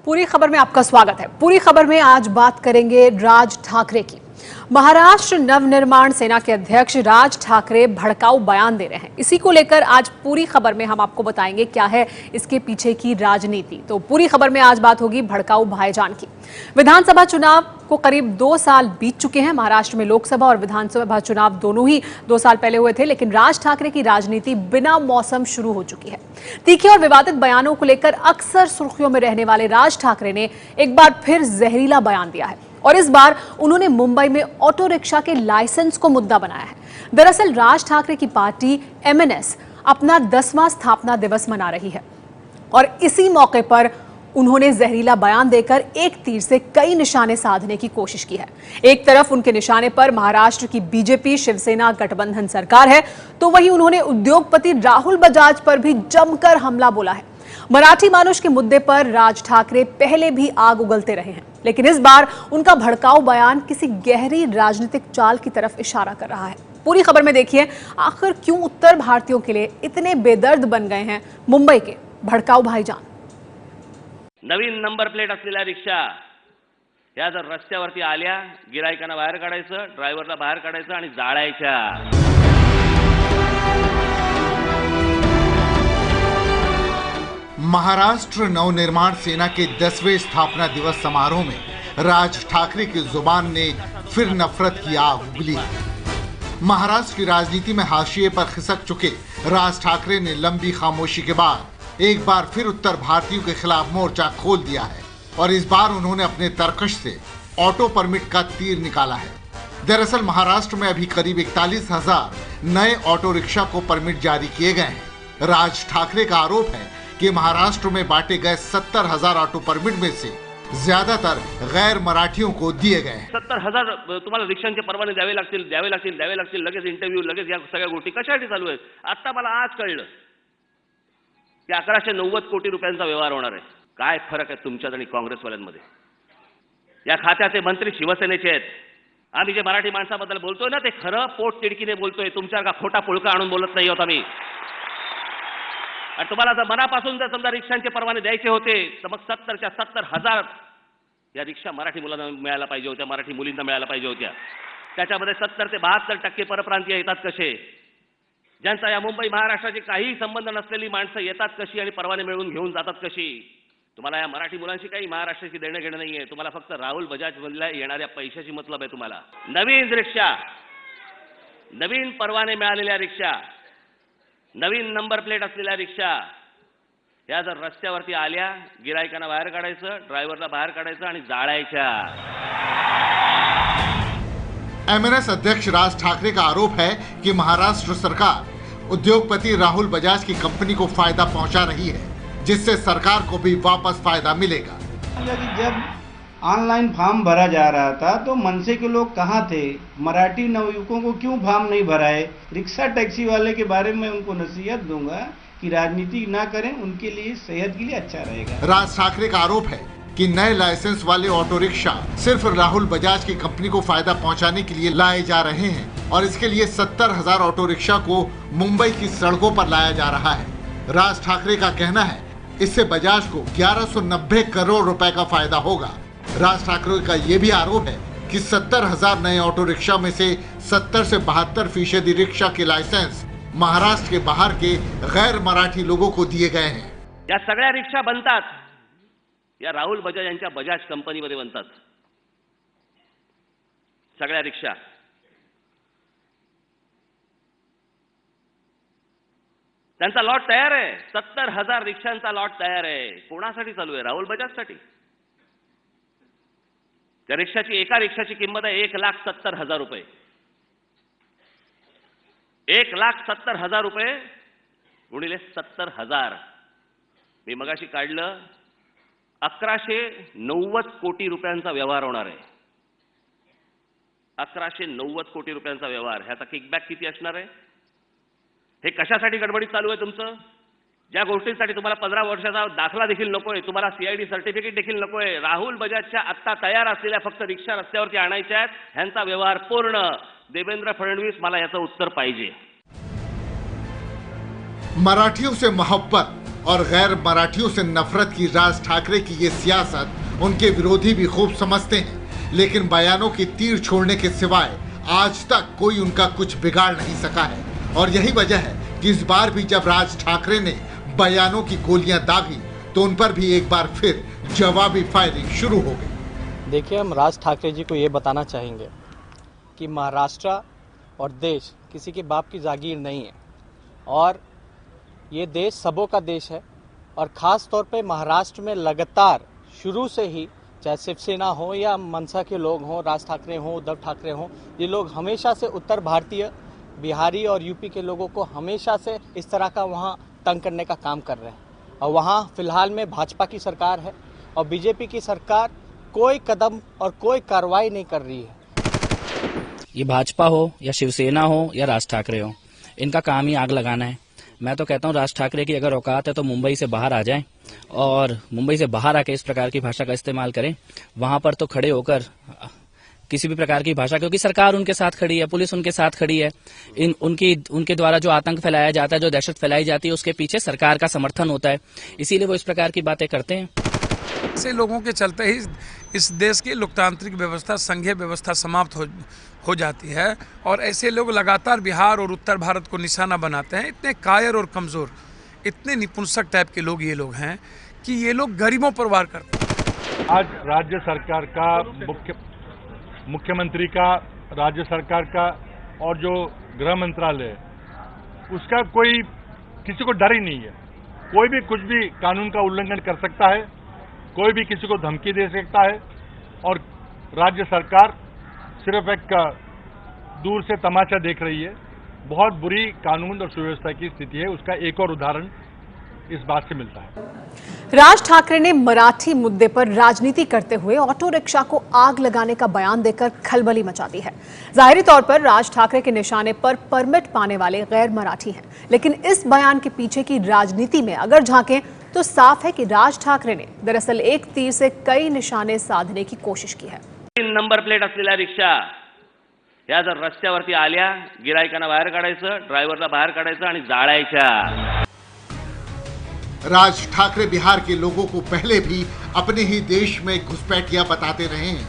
पूरी खबर में आपका स्वागत है। पूरी खबर में आज बात करेंगे राज ठाकरे की। महाराष्ट्र नवनिर्माण सेना के अध्यक्ष राज ठाकरे भड़काऊ बयान दे रहे हैं। इसी को लेकर आज पूरी खबर में हम आपको बताएंगे क्या है इसके पीछे की राजनीति। तो पूरी खबर में आज बात होगी भड़काऊ भाईजान की। विधानसभा चुनाव को करीब 2 साल बीत चुके हैं। महाराष्ट्र में लोकसभा और विधानसभा चुनाव दोनों ही 2 साल पहले हुए थे, लेकिन राज ठाकरे की राजनीति बिना मौसम शुरू हो चुकी है। तीखे और विवादित बयानों को लेकर अक्सर सुर्खियों में रहने वाले राज ठाकरे ने एक बार फिर जहरीला बयान दिया है और इस बार उन्होंने मुंबई में ऑटो रिक्शा के लाइसेंस को मुद्दा बनाया है। दरअसल राज ठाकरे की पार्टी एमएनएस अपना 10वां स्थापना दिवस मना रही है और इसी मौके पर उन्होंने जहरीला बयान देकर एक तीर से कई निशाने साधने की कोशिश की है। एक तरफ उनके निशाने पर महाराष्ट्र की बीजेपी शिवसेना गठबंधन सरकार है, तो वहीं उन्होंने उद्योगपति राहुल बजाज पर भी जमकर हमला बोला है। मराठी मानुष के मुद्दे पर राज ठाकरे पहले भी आग उगलते रहे हैं, लेकिन इस बार उनका भड़काऊ बयान किसी गहरी राजनीतिक चाल की तरफ इशारा कर रहा है। पूरी खबर में देखिए आखिर क्यों उत्तर भारतीयों के लिए इतने बेदर्द बन गए हैं मुंबई के भड़काऊ भाईजान। नवीन नंबर प्लेट असलेल्या रिक्षा या जर रस्त्यावरती आल्या, गिरायकांना बाहेर काढायचं, ड्रायव्हरला बाहेर काढायचं आणि जाळायच्या। महाराष्ट्र नवनिर्माण सेना के 10वें स्थापना दिवस समारोह में राज ठाकरे की जुबान ने फिर नफरत की आग उगली। महाराष्ट्र की राजनीति में हाशिए पर खिसक चुके राज ठाकरे ने लंबी खामोशी के बाद एक बार फिर उत्तर भारतीयों के खिलाफ मोर्चा खोल दिया है और इस बार उन्होंने अपने तर्कश से ऑटो परमिट का तीर निकाला है। दरअसल महाराष्ट्र में अभी करीब 41,000 नए ऑटो रिक्शा को परमिट जारी किए गए हैं। राज ठाकरे का आरोप है कि महाराष्ट्र में बांटे गए 70,000 ऑटो परमिट में से ज्यादातर गैर मराठियों को दिए गए हैं। 70,000 तुम्हाला रिक्षांचे परवाने द्यावे लागतील, लगेच इंटरव्ह्यू, लगेच या सगळ्या गोष्टी कशासाठी चालू आहेत? आता मला आज कळलं की 1190 कोटी रुपयांचा व्यवहार होणार आहे। काय फरक आहे तुमच्यात आणि काँग्रेसवाल्यांमध्ये? या खात्याचे मंत्री शिवसेनेचे आहेत। आम्ही जे मराठी माणसाबद्दल बोलतोय ना, ते खरं पोट तिडकीने बोलतोय। तुमच्यासारखा खोटा पुळका आणून बोलत नाही होत आम्ही। आणि तुम्हाला जर मनापासून जर समजा रिक्षांचे परवाने द्यायचे होते तर मग 70च्या 70,000 या रिक्षा मराठी मुलांना मिळायला पाहिजे होत्या, मराठी मुलींना मिळायला पाहिजे होत्या। त्याच्यामध्ये 70 ते 72% परप्रांतीय येतात कसे? ज्यांचा या मुंबई महाराष्ट्राची काही संबंध नसलेली माणसं येतात कशी आणि परवाने मिळवून घेऊन जातात कशी? तुम्हाला या मराठी मुलांशी काही महाराष्ट्राची देणं घेणं नाहीये। तुम्हाला फक्त राहुल बजाज मधल्या येणाऱ्या पैशाची मतलब आहे तुम्हाला। नवीन रिक्षा, नवीन परवाने मिळालेल्या रिक्षा, नवीन नंबर प्लेट असलेल्या रिक्षा या जर रस्त्यावरती आल्या, गिरायकांना बाहेर काढायचं, ड्रायव्हरला बाहेर काढायचं आणि जाळायच्या। एमएनएस अध्यक्ष राज ठाकरे का आरोप है कि महाराष्ट्र सरकार उद्योगपति राहुल बजाज की कंपनी को फायदा पहुंचा रही है, जिससे सरकार को भी वापस फायदा मिलेगा। जब ऑनलाइन फॉर्म भरा जा रहा था तो मनसे के लोग कहाँ थे? मराठी नवयुवकों को क्यों फॉर्म नहीं भराए? रिक्शा टैक्सी वाले के बारे में उनको नसीहत दूंगा कि राजनीति ना करें, उनके लिए सेहत के लिए अच्छा रहेगा। राज ठाकरे का आरोप है कि नए लाइसेंस वाले ऑटो रिक्शा सिर्फ राहुल बजाज की कंपनी को फायदा पहुंचाने के लिए लाए जा रहे हैं और इसके लिए 70,000 ऑटो रिक्शा को मुंबई की सड़कों पर लाया जा रहा है। राज ठाकरे का कहना है इससे बजाज को 1190 करोड़ रुपए का फायदा होगा। राज ठाकरे का यह भी आरोप है कि 70,000 नए ऑटो रिक्शा में से 70 से 72% रिक्शा के लाइसेंस महाराष्ट्र के बाहर के गैर मराठी लोगों को दिए गए हैं। या सगळ्या रिक्षा बनतात या राहुल बजाज यांच्या बजाज कंपनीमध्ये बनतात। सगळ्या रिक्षा त्यांचा लॉट तयार आहे। 70,000 रिक्षांचा लॉट तयार आहे। कोणासाठी चालू आहे? राहुल बजाजसाठी। त्या रिक्षाची एका रिक्षाची किंमत आहे 1,70,000 रुपये। 1,70,000 रुपये गुणिले 70,000 मी मगाशी काढलं 1190 कोटी रुपयांचा व्यवहार होणार आहे। 1190 कोटी रुपयांचा व्यवहार। ह्याचा किकबॅक किती असणार आहे? हे कशासाठी गडबडीत चालू आहे तुमचं? ज्या गोष्टींसाठी तुम्हाला 15 वर्षाचा दाखला देखील नकोय, तुम्हाला सीआयडी सर्टिफिकेट देखील नकोय, राहुल बजाजच्या आत्ता तयार असलेल्या फक्त रिक्षा रस्त्यावरती आणायच्या आहेत, ह्यांचा व्यवहार पूर्ण। देवेंद्र फडणवीस, मला याचं उत्तर पाहिजे। मराठियों से मोहब्बत और गैर मराठियों से नफरत की राज ठाकरे की ये सियासत उनके विरोधी भी खूब समझते हैं, लेकिन बयानों की तीर छोड़ने के सिवाय आज तक कोई उनका कुछ बिगाड़ नहीं सका है। और यही वजह है कि इस बार भी जब राज ठाकरे ने बयानों की गोलियां दागी तो उन पर भी एक बार फिर जवाबी फायरिंग शुरू हो गई। देखिए, हम राज ठाकरे जी को ये बताना चाहेंगे कि महाराष्ट्र और देश किसी के बाप की जागीर नहीं है और ये देश सबों का देश है। और ख़ास तौर पे महाराष्ट्र में लगातार शुरू से ही, चाहे शिवसेना हो या मनसा के लोग हों, राज ठाकरे हों, उद्धव ठाकरे हों, ये लोग हमेशा से उत्तर भारतीय, बिहारी और यूपी के लोगों को हमेशा से इस तरह का वहाँ तंग करने का काम कर रहे हैं। और वहाँ फिलहाल में भाजपा की सरकार है और बीजेपी की सरकार कोई कदम और कोई कार्रवाई नहीं कर रही है। ये भाजपा हो या शिवसेना हो या राज ठाकरे हो, इनका काम ही आग लगाना है। मैं तो कहता हूँ राज ठाकरे की अगर औकात है तो मुंबई से बाहर आ जाएं और मुंबई से बाहर आके इस प्रकार की भाषा का इस्तेमाल करें। वहां पर तो खड़े होकर किसी भी प्रकार की भाषा, क्योंकि सरकार उनके साथ खड़ी है, पुलिस उनके साथ खड़ी है, उनके द्वारा जो आतंक फैलाया जाता है, जो दहशत फैलाई जाती है, उसके पीछे सरकार का समर्थन होता है, इसीलिए वो इस प्रकार की बातें करते हैं। ऐसे लोगों के चलते ही इस देश की लोकतांत्रिक व्यवस्था, संघीय व्यवस्था समाप्त हो जाती है और ऐसे लोग लगातार बिहार और उत्तर भारत को निशाना बनाते हैं। इतने कायर और कमज़ोर, इतने निपुंसक टाइप के लोग ये लोग हैं कि ये लोग गरीबों पर वार करते हैं। आज राज्य सरकार का, मुख्यमंत्री का, राज्य सरकार का और जो गृह मंत्रालय है उसका कोई किसी को डर ही नहीं है। कोई भी कुछ भी कानून का उल्लंघन कर सकता है, कोई भी किसी को धमकी दे सकता है और राज्य सरकार सिर्फ एक दूर से तमाशा देख रही है। बहुत बुरी कानून और सुव्यवस्था की स्थिति है। उसका एक और उदाहरण इस बात से मिलता है। राज ठाकरे ने मराठी मुद्दे पर राजनीति करते हुए ऑटो रिक्शा को आग लगाने का बयान देकर खलबली मचा दी है। जाहिरी तौर पर राज ठाकरे के निशाने पर परमिट पाने वाले गैर मराठी हैं, लेकिन इस बयान के पीछे की राजनीति में अगर झांकें तो साफ है कि राज ठाकरे ने दरअसल एक तीर से कई निशाने साधने की कोशिश की है। 3 नंबर प्लेट असलेल्या रिक्षा या जर रस्त्यावरती आल्या, गिरायकांना बाहेर काढायचं, ड्रायव्हरला बाहेर काढायचं आणि जाळायच्या। राज ठाकरे बिहार के लोगों को पहले भी अपने ही देश में घुसपैठिया बताते रहे हैं।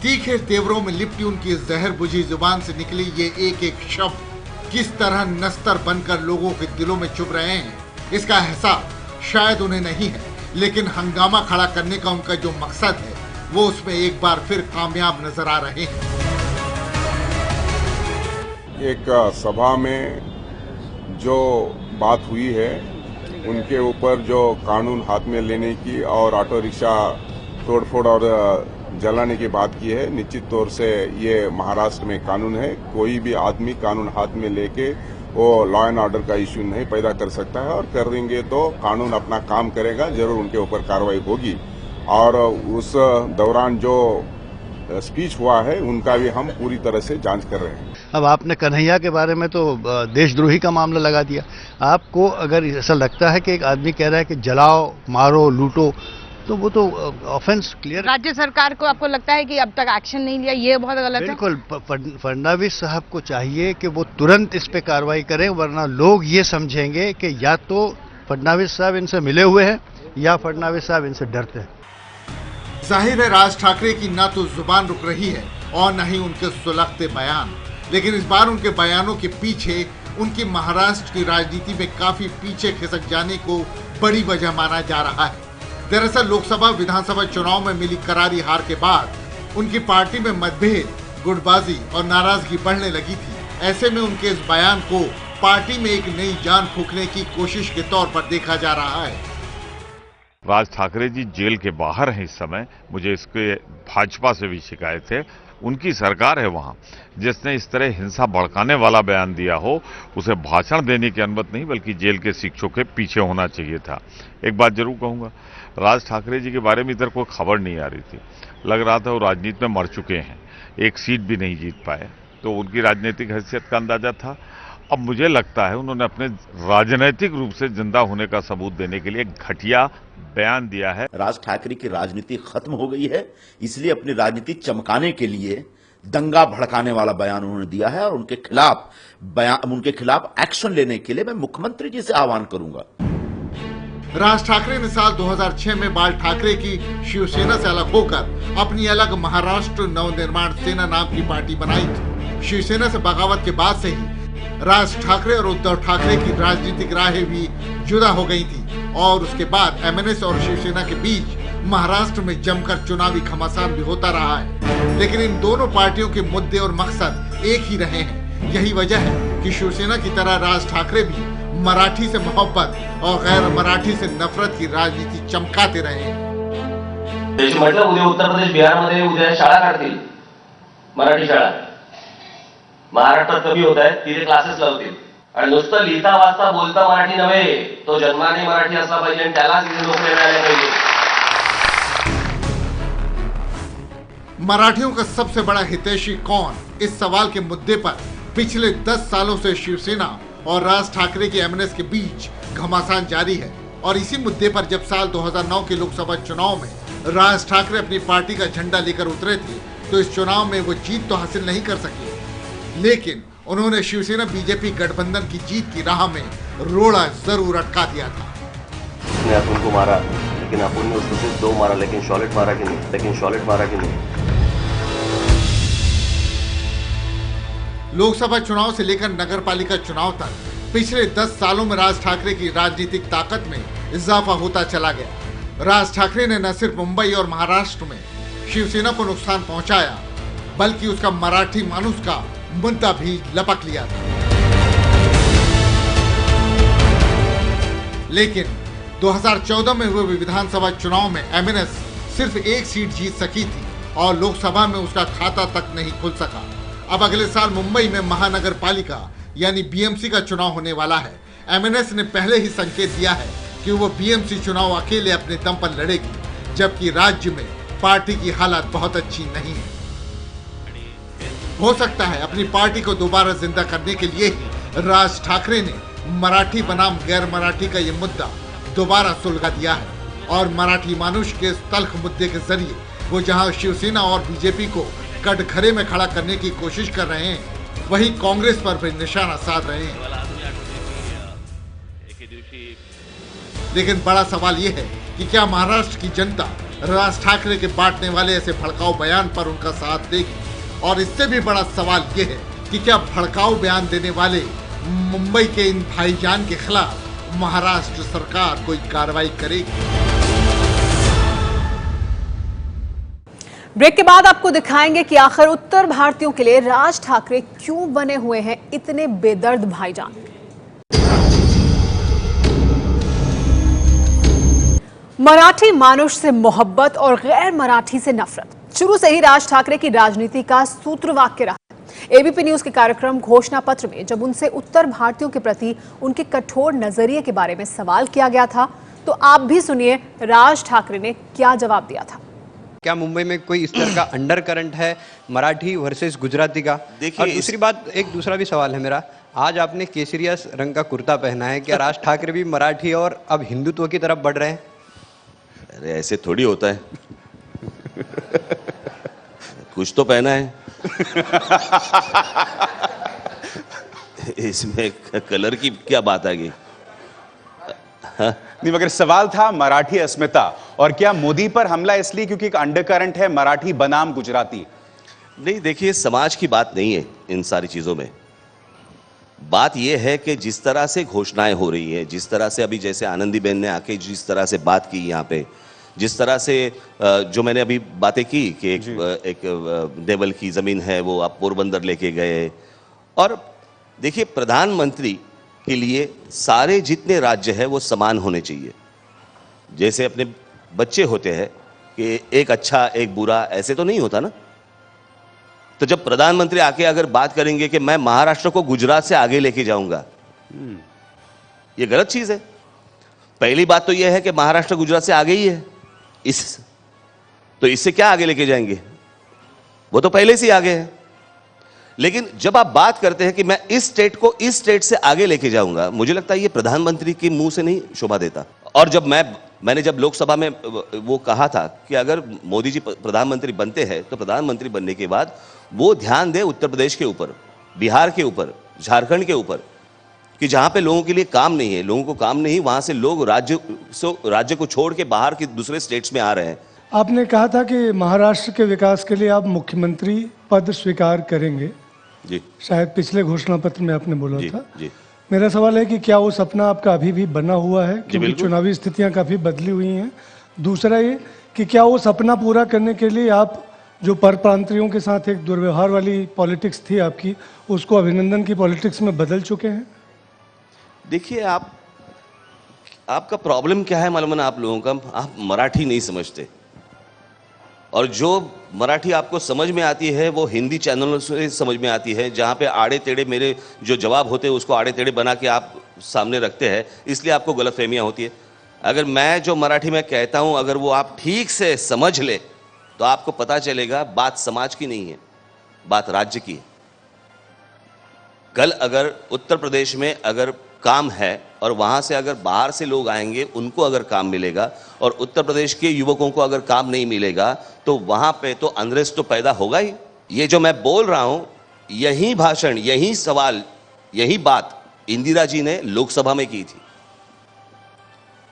तीखे तेवरों में लिपटी उनकी जहर बुझी जुबान से निकली ये एक एक शब्द किस तरह नस्तर बनकर लोगों के दिलों में चुभ रहे हैं, इसका एहसास शायद उन्हें नहीं है, लेकिन हंगामा खड़ा करने का उनका जो मकसद है वो उसमें एक बार फिर कामयाब नजर आ रहे हैं। एक सभा में जो बात हुई है उनके ऊपर जो कानून हाथ में लेने की और ऑटो रिक्शा तोड़फोड़ और जलाने की बात की है, निश्चित तौर से ये महाराष्ट्र में कानून है। कोई भी आदमी कानून हाथ में लेके वो लॉ एंड ऑर्डर का इश्यू नहीं पैदा कर सकता है और कर देंगे तो कानून अपना काम करेगा, जरूर उनके ऊपर कार्रवाई होगी। और उस दौरान जो स्पीच हुआ है उनका भी हम पूरी तरह से जांच कर रहे हैं। अब आपने कन्हैया के बारे में तो देशद्रोही का मामला लगा दिया। आपको अगर ऐसा लगता है कि एक आदमी कह रहा है कि जलाओ, मारो, लूटो, तो वो तो ऑफेंस क्लियर। राज्य सरकार को आपको लगता है कि अब तक एक्शन नहीं लिया, ये बहुत गलत है? बिल्कुल, फडणवीस साहब को चाहिए कि वो तुरंत इस पे कार्रवाई करें, वरना लोग ये समझेंगे कि या तो फडणवीस साहब इनसे मिले हुए हैं या फडणवीस साहब इनसे डरते हैं। जाहिर है राज ठाकरे की न तो जुबान रुक रही है और न ही उनके सुलगते बयान, लेकिन इस बार उनके बयानों के पीछे उनकी महाराष्ट्र की राजनीति में काफी पीछे खिसक जाने को बड़ी वजह माना जा रहा है। दरअसल लोकसभा विधानसभा चुनाव में मिली करारी हार के बाद उनकी पार्टी में मतभेद, गुटबाजी और नाराजगी बढ़ने लगी थी। ऐसे में उनके इस बयान को पार्टी में एक नई जान फूंकने की कोशिश के तौर पर देखा जा रहा है। राज ठाकरे जी जेल के बाहर हैं इस समय। मुझे इसके भाजपा से भी शिकायत है। उनकी सरकार है वहां, जिसने इस तरह हिंसा भड़काने वाला बयान दिया हो उसे भाषण देने की अनुमति नहीं बल्कि जेल के शिक्षकों के पीछे होना चाहिए था। एक बात जरूर कहूंगा, राज ठाकरे जी के बारे में इधर कोई खबर नहीं आ रही थी। लग रहा था वो राजनीति में मर चुके हैं, एक सीट भी नहीं जीत पाए, तो उनकी राजनीतिक हैसियत का अंदाजा था। अब मुझे लगता है उन्होंने अपने राजनीतिक रूप से जिंदा होने का सबूत देने के लिए घटिया बयान दिया है। राज ठाकरे की राजनीति खत्म हो गई है, इसलिए अपनी राजनीति चमकाने के लिए दंगा भड़काने वाला बयान उन्होंने दिया है और उनके खिलाफ एक्शन लेने के लिए मैं मुख्यमंत्री जी से आह्वान करूंगा। राज ठाकरे ने साल 2006 में बाल ठाकरे की शिवसेना से अलग होकर अपनी अलग महाराष्ट्र नवनिर्माण सेना नाम की पार्टी बनाई थी। शिवसेना से बगावत के बाद से ही राज ठाकरे और उद्धव ठाकरे की राजनीतिक राहें भी जुदा हो गई थी और उसके बाद एमएनएस और शिवसेना के बीच महाराष्ट्र में जमकर चुनावी घमासान भी होता रहा है। लेकिन इन दोनों पार्टियों के मुद्दे और मकसद एक ही रहे हैं। यही वजह है कि शिवसेना की तरह राज ठाकरे भी मराठी से मोहब्बत और गैर मराठी से नफरत की राजनीति चमकाते रहे हैं। म्हटलं उद्या उत्तर प्रदेश बिहारमध्ये उद्या शाळा काढतील, मराठी शाळा महाराष्ट्रात कमी होत आहेत, तिथे क्लासेस लावतील आणि नुसतं लिहिता वाचता बोलता मराठी नव्हे, तो जन्माने मराठी असला पाहिजे आणि त्यालाच इथे नोकरी मिळाल्या पाहिजे। मराठियों का सबसे बड़ा हितैषी कौन, इस सवाल के मुद्दे पर पिछले 10 सालों से शिवसेना और राज ठाकरे के एमएनएस के बीच घमासान जारी है। और इसी मुद्दे पर जब साल 2009 के लोकसभा चुनाव में राज ठाकरे अपनी पार्टी का झंडा लेकर उतरे थे तो इस चुनाव में वो जीत तो हासिल नहीं कर सके, लेकिन उन्होंने शिवसेना बीजेपी गठबंधन की जीत की राह में रोड़ा जरूर अटका दिया था। उसने अपन को मारा, लेकिन अपन ने उसको सिर्फ 2 मारा, लेकिन शॉलेट मारा कि नहीं। लोकसभा चुनाव से लेकर नगरपालिका चुनाव तक पिछले 10 सालों में राज ठाकरे की राजनीतिक ताकत में इजाफा होता चला गया। राज ठाकरे ने न सिर्फ मुंबई और महाराष्ट्र में शिवसेना को नुकसान पहुंचाया, बल्कि उसका मराठी मानुस का मुद्दा भी लपक लिया था। लेकिन 2014 में हुए विधानसभा चुनाव में एमएनएस सिर्फ 1 सीट जीत सकी थी और लोकसभा में उसका खाता तक नहीं खुल सका। अब अगले साल मुंबई में महानगर पालिका यानी बीएमसी का चुनाव होने वाला है। एमएनएस ने पहले ही संकेत दिया है कि वो बीएमसी चुनाव अकेले अपने दम पर लड़ेगी, जबकि राज्य में पार्टी की हालत बहुत अच्छी नहीं है। हो सकता है अपनी पार्टी को दोबारा जिंदा करने के लिए ही राज ठाकरे ने मराठी बनाम गैर मराठी का ये मुद्दा दोबारा सुलझा दिया है और मराठी मानुष के इस तल्ख मुद्दे के जरिए वो जहां शिवसेना और बीजेपी को कटघरे में खड़ा करने की कोशिश कर रहे हैं, वहीं कांग्रेस पर भी निशाना साध रहे हैं। लेकिन बड़ा सवाल यह है कि क्या महाराष्ट्र की जनता राज ठाकरे के बांटने वाले ऐसे भड़काऊ बयान पर उनका साथ देगी? और इससे भी बड़ा सवाल यह है कि क्या भड़काऊ बयान देने वाले मुंबई के इन भाईजान के खिलाफ महाराष्ट्र सरकार कोई कार्रवाई करेगी? ब्रेक के बाद आपको दिखाएंगे कि आखिर उत्तर भारतीयों के लिए राज ठाकरे क्यों बने हुए हैं इतने बेदर्द भाईजान। मराठी मानुष से मोहब्बत और गैर मराठी से नफरत शुरू से ही राज ठाकरे की राजनीति का सूत्रवाक्य रहा है। एबीपी न्यूज के कार्यक्रम घोषणा पत्र में जब उनसे उत्तर भारतीयों के प्रति उनके कठोर नजरिए के बारे में सवाल किया गया था, तो आप भी सुनिए राज ठाकरे ने क्या जवाब दिया था। क्या मुंबई में कोई इस तरह का अंडर करंट है मराठी वर्सेस गुजराती का? और दूसरी बात, एक दूसरा भी सवाल है मेरा, आज आपने केसरिया रंग का कुर्ता पहना है, क्या राज ठाकरे भी मराठी और अब हिंदुत्व की तरफ बढ़ रहे हैं? अरे ऐसे थोड़ी होता है, कुछ तो पहना है। इसमें कलर की क्या बात आ गई? नहीं, मगर सवाल था मराठी अस्मिता, और क्या मोदी पर हमला इसलिए क्योंकि एक अंडरकरंट है मराठी बनाम गुजराती? नहीं, देखिए समाज की बात नहीं है इन सारी चीजों में। बात यह है कि जिस तरह से घोषणाएं हो रही है, जिस तरह से अभी जैसे आनंदीबेन ने आके जिस तरह से बात की यहाँ पे, जिस तरह से जो मैंने अभी बातें की कि एक देवल की जमीन है वो आप पोरबंदर लेके गए, और देखिए प्रधानमंत्री के लिए सारे जितने राज्य हैं वो समान होने चाहिए। जैसे अपने बच्चे होते हैं कि एक अच्छा एक बुरा, ऐसे तो नहीं होता ना। तो जब प्रधानमंत्री आके अगर बात करेंगे कि मैं महाराष्ट्र को गुजरात से आगे लेके जाऊंगा, ये गलत चीज है। पहली बात तो यह है कि महाराष्ट्र गुजरात से आगे ही है, तो इससे क्या आगे लेके जाएंगे? वो तो पहले से ही आगे है। लेकिन जब आप बात करते हैं कि मैं इस स्टेट को इस स्टेट से आगे लेके जाऊंगा, मुझे लगता है ये प्रधानमंत्री के मुंह से नहीं शोभा देता। और जब मैंने जब लोकसभा में वो कहा था कि अगर मोदी जी प्रधानमंत्री बनते हैं तो प्रधानमंत्री बनने के बाद वो ध्यान दे उत्तर प्रदेश के ऊपर, बिहार के ऊपर, झारखंड के ऊपर, कि जहां पे लोगों के लिए काम नहीं है, लोगों को काम नहीं, वहां से लोग राज्य को छोड़ के बाहर के दूसरे स्टेट्स में आ रहे हैं। आपने कहा था कि महाराष्ट्र के विकास के लिए आप मुख्यमंत्री पद स्वीकार करेंगे जी, शायद पिछले घोषणा पत्र में आपने बोला था। जी। मेरा सवाल है कि क्या वो सपना आपका अभी भी बना हुआ है, क्योंकि चुनावी स्थितियां काफी बदली हुई हैं। दूसरा ये कि क्या वो सपना पूरा करने के लिए आप जो परप्रांतीयों के साथ एक दुर्व्यवहार वाली पॉलिटिक्स थी आपकी, उसको अभिनंदन की पॉलिटिक्स में बदल चुके हैं? देखिए, आपका प्रॉब्लम क्या है मालूम है ना आप लोगों का? आप मराठी नहीं समझते, और जो मराठी आपको समझ में आती है वो हिंदी चैनलों से समझ में आती है, जहाँ पे आड़े टेढ़े मेरे जो जवाब होते हैं उसको आड़े टेढ़े बना के आप सामने रखते हैं, इसलिए आपको गलतफहमियां होती है। अगर मैं जो मराठी में कहता हूं अगर वो आप ठीक से समझ ले तो आपको पता चलेगा बात समाज की नहीं है, बात राज्य की है। कल अगर उत्तर प्रदेश में अगर काम है और वहां से अगर बाहर से लोग आएंगे, उनको अगर काम मिलेगा, और उत्तर प्रदेश के युवकों को अगर काम नहीं मिलेगा तो वहां पे तो अनरेस्ट तो पैदा होगा ही। ये जो मैं बोल रहा हूं, यही भाषण, यही सवाल, यही बात इंदिरा जी ने लोकसभा में की थी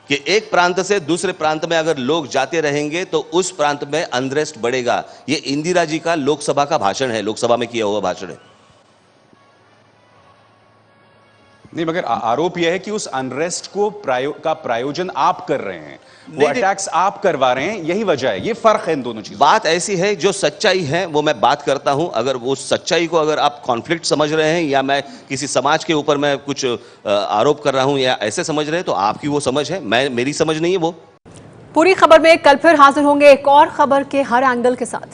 कि एक प्रांत से दूसरे प्रांत में अगर लोग जाते रहेंगे तो उस प्रांत में अनरेस्ट बढ़ेगा। ये इंदिरा जी का लोकसभा का भाषण है, लोकसभा में किया हुआ भाषण है। नहीं, मगर आरोप यह है कि उस अनरेस्ट को प्रायोजन आप कर रहे हैं, वो अटैक्स आप करवा रहे हैं, यही वजह है। ये फर्क है इन दोनों चीजों। बात ऐसी है, जो सच्चाई है वो मैं बात करता हूं। अगर वो सच्चाई को अगर आप कॉन्फ्लिक्ट समझ रहे हैं या मैं किसी समाज के ऊपर मैं कुछ आरोप कर रहा हूं या ऐसे समझ रहे हैं तो आपकी वो समझ है, मेरी समझ नहीं है वो। पूरी खबर में कल फिर हाजिर होंगे एक और खबर के हर एंगल के साथ।